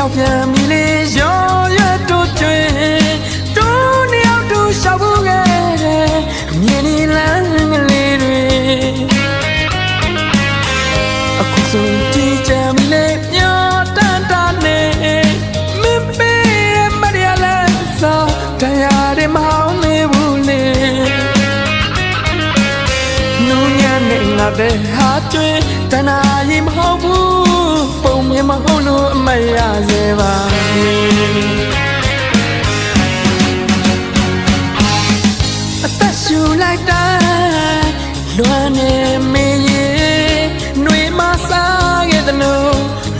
ရောက်ပြန်ပြီလေရောရွတ်တို့ကျွေတိုးနှစ်ယောက်တို့ရှောက်ဖို့ခဲ့တယ်မြင်နေလမ်းကလေးတွေအခုဆိုကြည်ကြမ်းလေမျောတန်တာနေမပေးရမရလဲစောတရားတွေမဟောင်းနေဘူးလေနူးညံ့နေငါတဲ့ဟာကျွေတနာရီမဟုတ်ဘူးပုံမြင်မဟုတ်လို့အမရစေပါအသက်ရှူလိုက်တာလွမ်းနေမေးရင်ຫນွေမစားခဲ့တဲ့လို့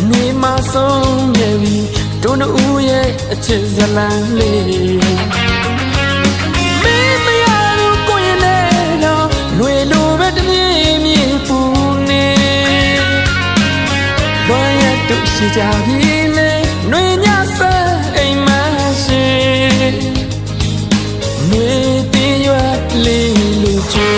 ຫນွေမဆုံးနေပြီတို့နှစ်ဦးရဲ့အချစ်ဇလံလေးမေးမရလို့ကိုရင်နဲ့တော့ຫນွေလိုပဲတပြေးပြေးပူနေလွမ်းရတို့ရှိကြပြီလေຫນွေညဆဲအိမ်မရှိຫນွေတင်ရွက်လေးလိုချေ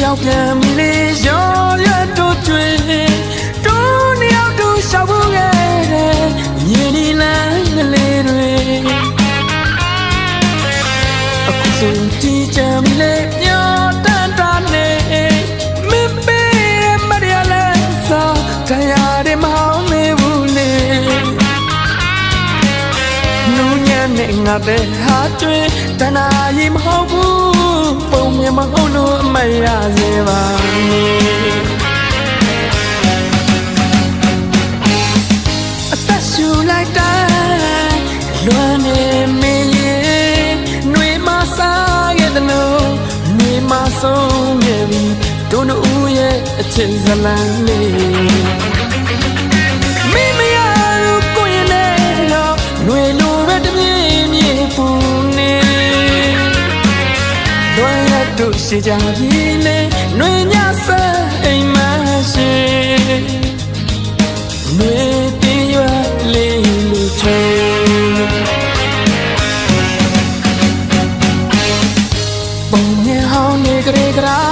ရောက်ပြန်ပြီလေရောရွတ်တို့ကျွေတိုးနှစ်ယောက်တို့ရှောက်ဖို့ခဲ့တယ်မြင်နေလမ်းကလေးတွေအခုဆိုကြည်ကြမ်းပြီလေမျောတန်တာနေမပေးရမရလဲစောတရားတွေမဟောင်းနေဘူးလေနူးညံ့နေငါတဲ့ဟာကျွေတနာရီမဟုတ်ဘူးပုံမြင်မဟုတ်လို့အမရစေပါအသက်ရှူလိုက်တာလွမ်းနေမေးရင်ຫນွေမစားခဲ့တဲ့လို့ຫນွေမဆုံးခဲ့ပြီတို့နှစ်ဦးရဲ့အချစ်ဇလံလေးမေးမရလို့ကိုရင်နဲ့တော့ຫນွေလိုပဲတပြေးပြေးပူနေလွမ်းရတို့ရှိကြပြီလေຫນွေညဆဲအိမ်မရှိຫນွေတင်ရွက်လေးလိုချေပုံမြင်ဟောင်းနေကြတဲ့